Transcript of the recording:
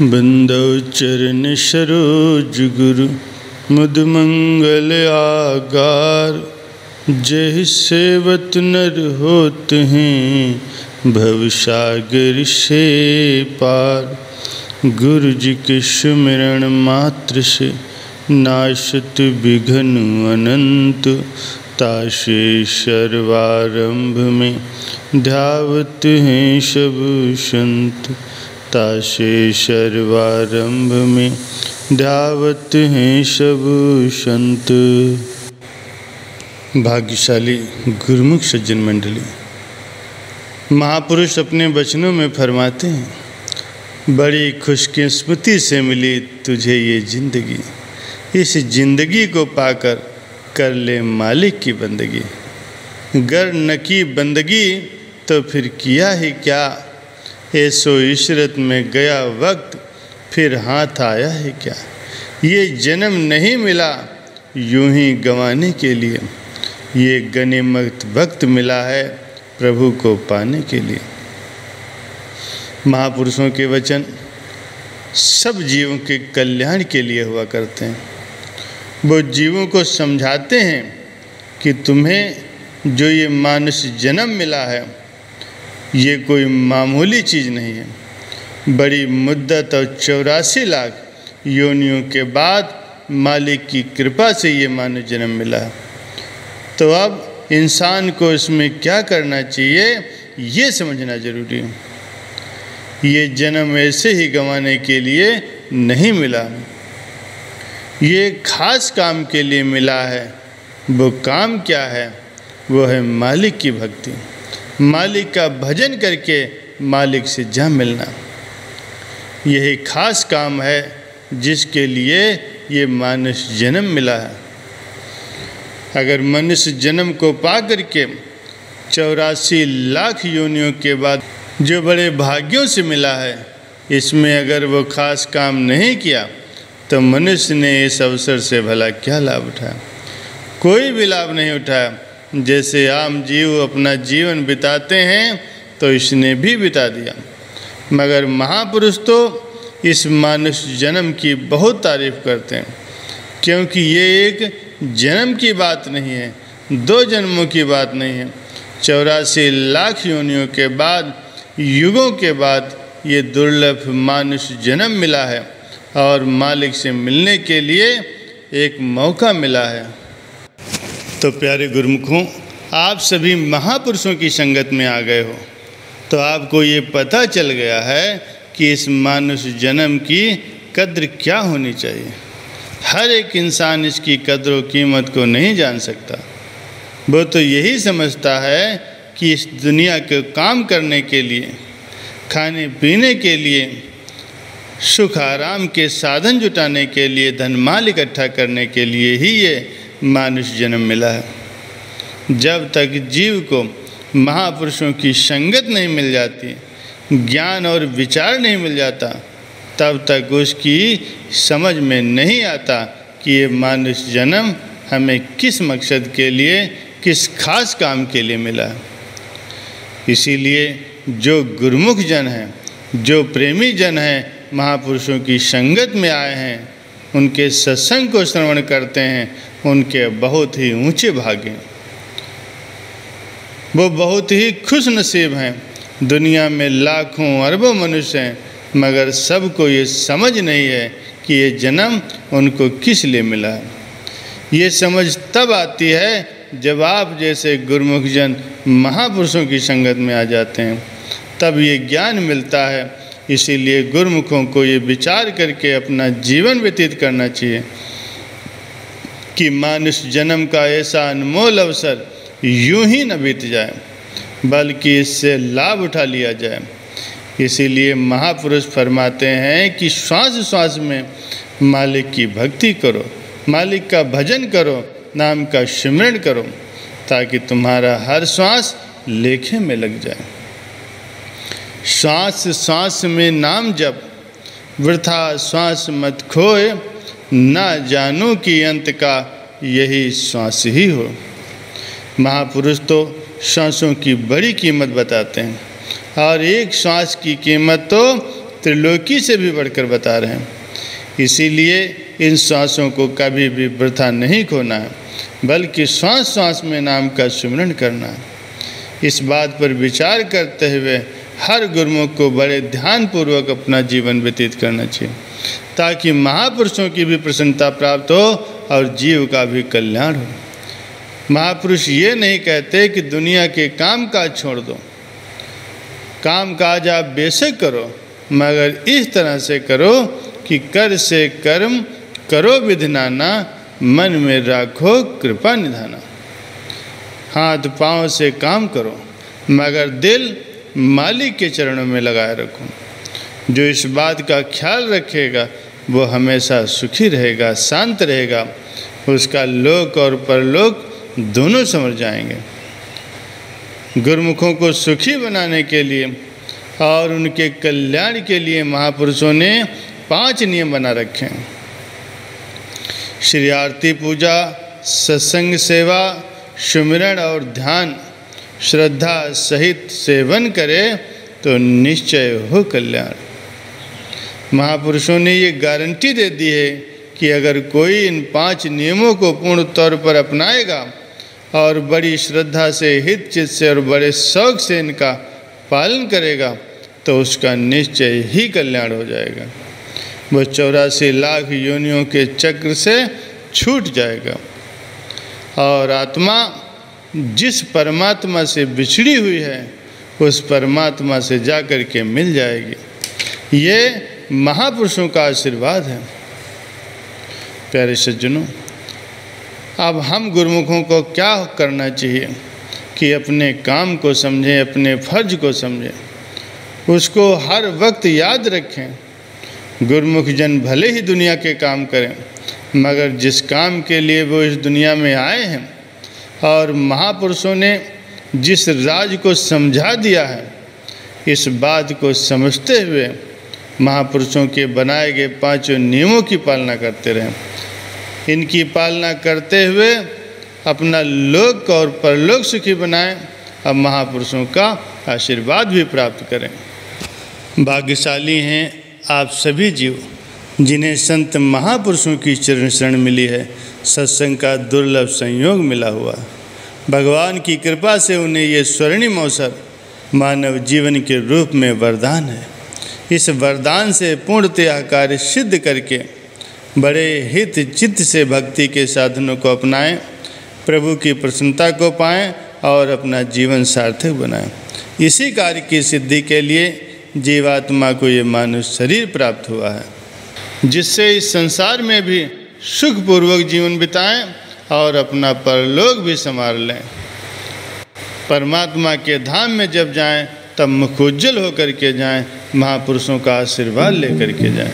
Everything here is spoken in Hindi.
बंदो चरण सरोज गुरु मुद मंगल आगार। जय सेवत नर होत हैं भव सागर से पार। गुरु जी के सुमिरन मात्र से नाशत विघ्न अनंत। तासे सर्वारंभ में ध्यावत हैं सब संत। तासे सर्वारंभ में ध्यावत हैं सब संत। भाग्यशाली गुरुमुख सज्जन मंडली, महापुरुष अपने वचनों में फरमाते हैं, बड़ी खुशकिस्मती से मिली तुझे ये जिंदगी। इस जिंदगी को पाकर कर ले मालिक की बंदगी। गर न की बंदगी तो फिर किया ही क्या। ऐसो इशरत में गया वक्त फिर हाथ आया है क्या। ये जन्म नहीं मिला यूं ही गंवाने के लिए। ये गनीमत वक्त मिला है प्रभु को पाने के लिए। महापुरुषों के वचन सब जीवों के कल्याण के लिए हुआ करते हैं। वो जीवों को समझाते हैं कि तुम्हें जो ये मानुष जन्म मिला है ये कोई मामूली चीज़ नहीं है। बड़ी मुद्दत और 84 लाख योनियों के बाद मालिक की कृपा से ये मानव जन्म मिला है। तो अब इंसान को इसमें क्या करना चाहिए ये समझना जरूरी है। ये जन्म ऐसे ही गंवाने के लिए नहीं मिला, ये खास काम के लिए मिला है। वो काम क्या है? वो है मालिक की भक्ति, मालिक का भजन करके मालिक से जा मिलना। यही खास काम है जिसके लिए ये मानुष जन्म मिला है। अगर मनुष्य जन्म को पा करके 84 लाख योनियों के बाद जो बड़े भाग्यों से मिला है, इसमें अगर वो खास काम नहीं किया तो मनुष्य ने इस अवसर से भला क्या लाभ उठाया? कोई भी लाभ नहीं उठाया। जैसे आम जीव अपना जीवन बिताते हैं तो इसने भी बिता दिया। मगर महापुरुष तो इस मानुष जन्म की बहुत तारीफ करते हैं, क्योंकि ये एक जन्म की बात नहीं है, 2 जन्मों की बात नहीं है। 84 लाख योनियों के बाद, युगों के बाद ये दुर्लभ मानुष जन्म मिला है और मालिक से मिलने के लिए एक मौका मिला है। तो प्यारे गुरुमुखों, आप सभी महापुरुषों की संगत में आ गए हो तो आपको ये पता चल गया है कि इस मानुष जन्म की कद्र क्या होनी चाहिए। हर एक इंसान इसकी कद्र व कीमत को नहीं जान सकता। वो तो यही समझता है कि इस दुनिया के काम करने के लिए, खाने पीने के लिए, सुख आराम के साधन जुटाने के लिए, धन माल इकट्ठा करने के लिए ही ये मानुष जन्म मिला है। जब तक जीव को महापुरुषों की संगत नहीं मिल जाती, ज्ञान और विचार नहीं मिल जाता, तब तक उसकी समझ में नहीं आता कि ये मानुष जन्म हमें किस मकसद के लिए, किस खास काम के लिए मिला है। इसीलिए जो गुरुमुख जन हैं, जो प्रेमी जन हैं, महापुरुषों की संगत में आए हैं, उनके सत्संग को श्रवण करते हैं, उनके बहुत ही ऊंचे भाग्य हैं। वो बहुत ही खुश नसीब हैं। दुनिया में लाखों अरबों मनुष्य हैं, मगर सबको ये समझ नहीं है कि ये जन्म उनको किस लिए मिला है। ये समझ तब आती है जब आप जैसे गुरुमुख जन महापुरुषों की संगत में आ जाते हैं, तब ये ज्ञान मिलता है। इसीलिए गुरुमुखों को ये विचार करके अपना जीवन व्यतीत करना चाहिए कि मानुष जन्म का ऐसा अनमोल अवसर यूं ही न बीत जाए, बल्कि इससे लाभ उठा लिया जाए। इसीलिए महापुरुष फरमाते हैं कि श्वास श्वास में मालिक की भक्ति करो, मालिक का भजन करो, नाम का सिमरन करो, ताकि तुम्हारा हर श्वास लेखे में लग जाए। श्वास श्वास में नाम जप, वृथा श्वास मत खोए, ना जानू कि अंत का यही श्वास ही हो। महापुरुष तो श्वासों की बड़ी कीमत बताते हैं और एक श्वास की कीमत तो त्रिलोकी से भी बढ़कर बता रहे हैं। इसीलिए इन श्वासों को कभी भी वृथा नहीं खोना है, बल्कि श्वास श्वास में नाम का सुमिरन करना है। इस बात पर विचार करते हुए हर गुरुमुख को बड़े ध्यानपूर्वक अपना जीवन व्यतीत करना चाहिए, ताकि महापुरुषों की भी प्रसन्नता प्राप्त हो और जीव का भी कल्याण हो। महापुरुष ये नहीं कहते कि दुनिया के काम काज छोड़ दो, काम काज आप बेशक करो, मगर इस तरह से करो कि कर से कर्म करो विधि नाना, मन में राखो कृपा निधाना। हाथ पाँव से काम करो, मगर दिल मालिक के चरणों में लगाए रखो। जो इस बात का ख्याल रखेगा वो हमेशा सुखी रहेगा, शांत रहेगा, उसका लोक और परलोक दोनों समझ जाएंगे। गुरुमुखों को सुखी बनाने के लिए और उनके कल्याण के लिए महापुरुषों ने 5 नियम बना रखे हैं। श्री आरती पूजा, सत्संग सेवा, सुमिरन और ध्यान श्रद्धा सहित सेवन करे तो निश्चय हो कल्याण। महापुरुषों ने ये गारंटी दे दी है कि अगर कोई इन 5 नियमों को पूर्ण तौर पर अपनाएगा और बड़ी श्रद्धा से, हित चित्त से और बड़े शौक से इनका पालन करेगा तो उसका निश्चय ही कल्याण हो जाएगा। वह 84 लाख योनियों के चक्र से छूट जाएगा और आत्मा जिस परमात्मा से बिछड़ी हुई है उस परमात्मा से जाकर के मिल जाएगी। ये महापुरुषों का आशीर्वाद है। प्यारे सज्जनों, अब हम गुरुमुखों को क्या करना चाहिए कि अपने काम को समझें, अपने फर्ज को समझें, उसको हर वक्त याद रखें। गुरुमुख जन भले ही दुनिया के काम करें, मगर जिस काम के लिए वो इस दुनिया में आए हैं और महापुरुषों ने जिस राज को समझा दिया है, इस बात को समझते हुए महापुरुषों के बनाए गए 5 नियमों की पालना करते रहें। इनकी पालना करते हुए अपना लोक और परलोक सुखी बनाएं और महापुरुषों का आशीर्वाद भी प्राप्त करें। भाग्यशाली हैं आप सभी जीव जिन्हें संत महापुरुषों की चरण शरण मिली है, सत्संग का दुर्लभ संयोग मिला हुआ। भगवान की कृपा से उन्हें ये स्वर्णिम अवसर मानव जीवन के रूप में वरदान है। इस वरदान से पूर्णतया कार्य सिद्ध करके बड़े हित चित्त से भक्ति के साधनों को अपनाएं, प्रभु की प्रसन्नता को पाएं और अपना जीवन सार्थक बनाएं। इसी कार्य की सिद्धि के लिए जीवात्मा को ये मानव शरीर प्राप्त हुआ है, जिससे इस संसार में भी सुखपूर्वक जीवन बिताएं और अपना परलोक भी संवार लें। परमात्मा के धाम में जब जाएं तब मुखोज्जल होकर के जाएं, महापुरुषों का आशीर्वाद लेकर के जाएं।